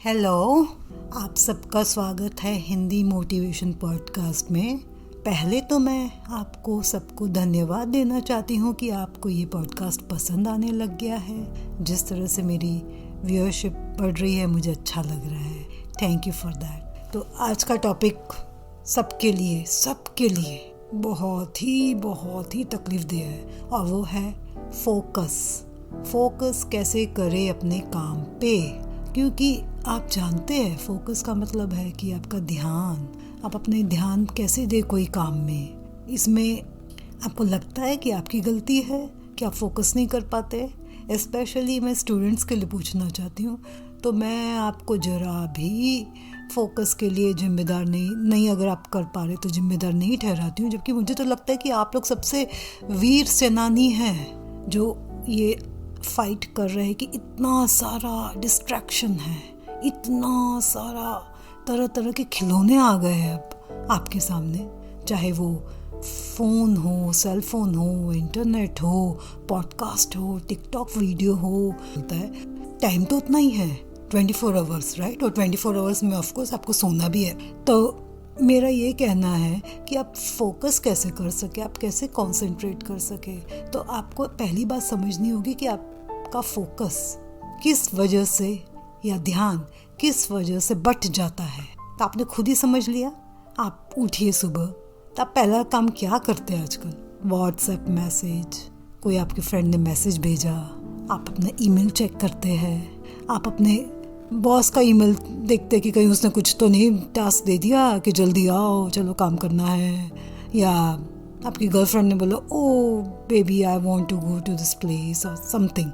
Hello, आप सबका स्वागत है हिंदी मोटिवेशन पॉडकास्ट में। पहले तो मैं आपको सबको धन्यवाद देना चाहती हूँ कि आपको ये पॉडकास्ट पसंद आने लग गया है। जिस तरह से मेरी व्यूअरशिप बढ़ रही है मुझे अच्छा लग रहा है। Thank you for that. तो आज का टॉपिक सबके लिए बहुत ही तकलीफदेह है और वो है फोकस कैसे करें अपने काम पे। क्योंकि आप जानते हैं फोकस का मतलब है कि आपका ध्यान, आप अपने ध्यान कैसे दे कोई काम में। इसमें आपको लगता है कि आपकी गलती है कि आप फोकस नहीं कर पाते। स्पेशली मैं स्टूडेंट्स के लिए पूछना चाहती हूँ, तो मैं आपको ज़रा भी फोकस के लिए जिम्मेदार नहीं अगर आप कर पा रहे तो जिम्मेदार नहीं ठहराती हूँ। जबकि मुझे तो लगता है कि आप लोग सबसे वीर सेनानी हैं जो ये फाइट कर रहे हैं कि इतना सारा डिस्ट्रैक्शन है, इतना सारा तरह तरह के खिलौने आ गए हैं अब आपके सामने। चाहे वो फ़ोन हो, सेल फोन हो, इंटरनेट हो, पॉडकास्ट हो, टिकटॉक वीडियो हो, होता है। टाइम तो उतना ही है 24 आवर्स, राइट। और 24 आवर्स में ऑफकोर्स आपको सोना भी है। तो मेरा ये कहना है कि आप फोकस कैसे कर सके, आप कैसे कंसंट्रेट कर सके। तो आपको पहली बात समझनी होगी कि आपका फोकस किस वजह से या ध्यान किस वजह से बट जाता है। तो आपने खुद ही समझ लिया। आप उठिए सुबह, तो आप पहला काम क्या करते हैं आजकल? व्हाट्सएप मैसेज, कोई आपके फ्रेंड ने मैसेज भेजा, आप अपना ईमेल चेक करते हैं। आप अपने बॉस का ईमेल देखते कि कहीं उसने कुछ तो नहीं टास्क दे दिया कि जल्दी आओ, चलो काम करना है। या आपकी गर्लफ्रेंड ने बोला, oh baby I want to go to this place or something.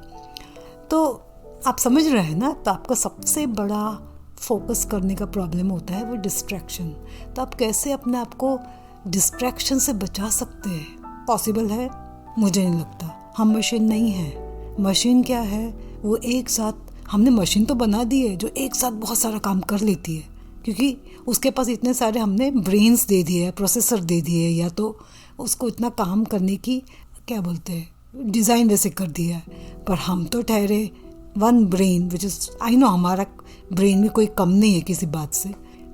तो आप समझ रहे हैं ना। तो आपका सबसे बड़ा फोकस करने का प्रॉब्लम होता है वो डिस्ट्रैक्शन। तो आप कैसे अपने आप को डिस्ट्रैक्शन से बचा सकते हैं? पॉसिबल है? मुझे नहीं लगता। हम मशीन नहीं है। मशीन क्या है? वो एक साथ, हमने मशीन तो बना दी है जो एक साथ बहुत सारा काम कर लेती है, क्योंकि उसके पास इतने सारे हमने ब्रेन्स दे दिए, प्रोसेसर दे दिए, या तो उसको इतना काम करने की क्या बोलते हैं डिज़ाइन वैसे कर दिया है। पर हम तो ठहरे one brain which is, I know हमारा ब्रेन में कोई कम नहीं है किसी बात से।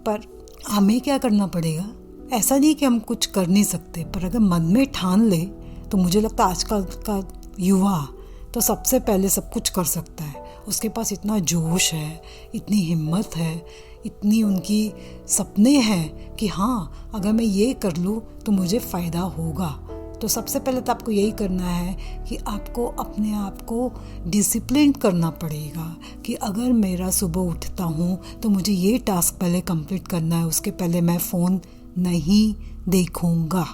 पर हमें क्या करना पड़ेगा? ऐसा नहीं कि हम कुछ कर नहीं सकते, पर अगर मन में ठान ले तो मुझे लगता है आजकल का युवा तो सबसे पहले सब कुछ कर सकता है। उसके पास इतना जोश है, इतनी हिम्मत है, इतनी उनकी सपने हैं कि हाँ अगर मैं ये कर लूँ तो मुझे फ़ायदा होगा। तो सबसे पहले तो आपको यही करना है कि आपको अपने आप को डिसिप्लिन करना पड़ेगा कि अगर मेरा सुबह उठता हूँ तो मुझे ये टास्क पहले कंप्लीट करना है, उसके पहले मैं फ़ोन नहीं देखूँगा।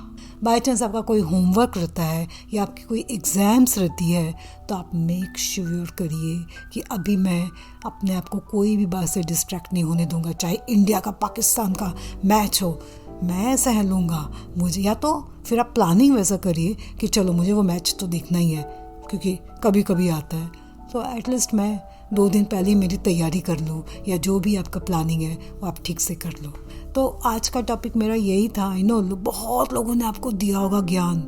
बाय चांस आपका कोई होमवर्क रहता है या आपकी कोई एग्ज़ाम्स रहती है तो आप मेक श्योर करिए कि अभी मैं अपने आप को कोई भी बात से डिस्ट्रैक्ट नहीं होने दूंगा। चाहे इंडिया का पाकिस्तान का मैच हो, मैं सह लूँगा। मुझे, या तो फिर आप प्लानिंग वैसा करिए कि चलो मुझे वो मैच तो देखना ही है, क्योंकि कभी कभी आता है। तो एटलीस्ट मैं 2 दिन पहले ही मेरी तैयारी कर लूँ, या जो भी आपका प्लानिंग है वो आप ठीक से कर लो। तो आज का टॉपिक मेरा यही था। आई नो बहुत लोगों ने आपको दिया होगा ज्ञान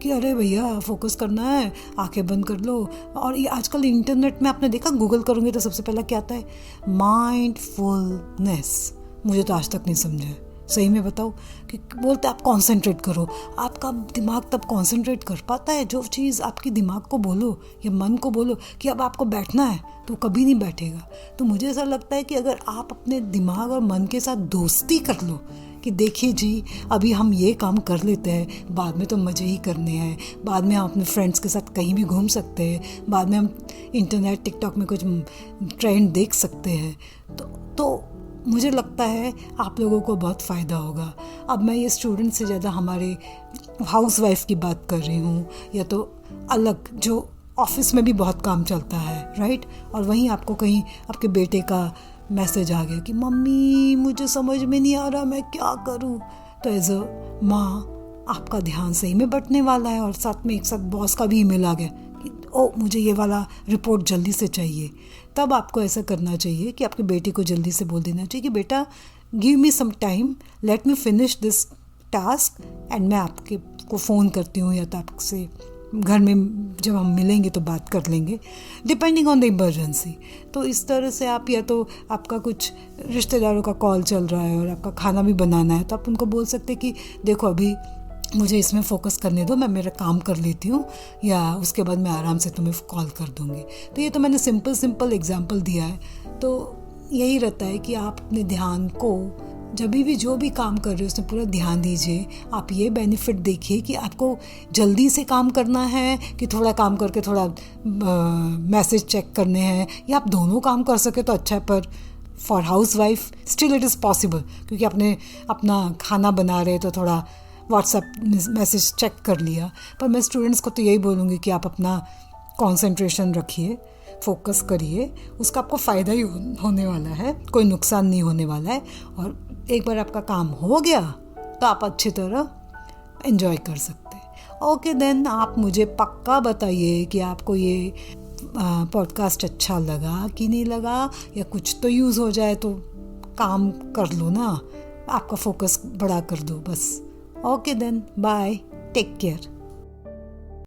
कि अरे भैया फोकस करना है, आंखें बंद कर लो। और ये आजकल इंटरनेट में आपने देखा, गूगल करोगे तो सबसे पहला क्या आता है? माइंडफुलनेस। मुझे तो आज तक नहीं समझा, सही में बताओ। कि बोलते आप कंसंट्रेट करो, आपका दिमाग तब कंसंट्रेट कर पाता है जो चीज़ आपकी दिमाग को बोलो या मन को बोलो कि अब आपको बैठना है तो कभी नहीं बैठेगा। तो मुझे ऐसा लगता है कि अगर आप अपने दिमाग और मन के साथ दोस्ती कर लो कि देखिए जी अभी हम ये काम कर लेते हैं, बाद में तो मज़े ही करने हैं, बाद में हम अपने फ्रेंड्स के साथ कहीं भी घूम सकते हैं, बाद में हम इंटरनेट टिकटॉक में कुछ ट्रेंड देख सकते हैं। तो मुझे लगता है आप लोगों को बहुत फ़ायदा होगा। अब मैं ये स्टूडेंट से ज़्यादा हमारे हाउसवाइफ की बात कर रही हूँ, या तो अलग जो ऑफिस में भी बहुत काम चलता है, राइट। और वहीं आपको कहीं आपके बेटे का मैसेज आ गया कि मम्मी मुझे समझ में नहीं आ रहा मैं क्या करूँ। तो एज अ माँ आपका ध्यान सही में बटने वाला है, और साथ में एक साथ बॉस का भी ईमेल आ गया कि ओ मुझे ये वाला रिपोर्ट जल्दी से चाहिए। तब आपको ऐसा करना चाहिए कि आपके बेटे को जल्दी से बोल देना चाहिए कि बेटा give me some time, let me finish this task, and मैं आपके को फ़ोन करती हूँ या तो आपसे घर में जब हम मिलेंगे तो बात कर लेंगे, डिपेंडिंग ऑन द इमरजेंसी। तो इस तरह से आप, या तो आपका कुछ रिश्तेदारों का कॉल चल रहा है और आपका खाना भी बनाना है, तो आप उनको बोल सकते हैं कि देखो अभी मुझे इसमें फ़ोकस करने दो, मैं मेरा काम कर लेती हूँ, या उसके बाद मैं आराम से तुम्हें कॉल कर दूँगी। तो ये तो मैंने सिंपल एग्जांपल दिया है। तो यही रहता है कि आप अपने ध्यान को जब भी जो भी काम कर रहे हो उसमें पूरा ध्यान दीजिए। आप ये बेनिफिट देखिए कि आपको जल्दी से काम करना है कि थोड़ा काम करके थोड़ा मैसेज चेक करने हैं, या आप दोनों काम कर सके तो अच्छा है। पर for house wife still it is possible, क्योंकि आपने अपना खाना बना रहे तो थोड़ा व्हाट्सएप मैसेज चेक कर लिया। पर मैं स्टूडेंट्स को तो यही बोलूँगी कि आप अपना कंसंट्रेशन रखिए, फोकस करिए, उसका आपको फ़ायदा ही होने वाला है, कोई नुकसान नहीं होने वाला है। और एक बार आपका काम हो गया तो आप अच्छी तरह एंजॉय कर सकते हैं। ओके देन, आप मुझे पक्का बताइए कि आपको ये पॉडकास्ट अच्छा लगा कि नहीं लगा, या कुछ तो यूज़ हो जाए तो काम कर लो ना, आपका फोकस बढ़ा कर दो बस। Okay then, bye, take care.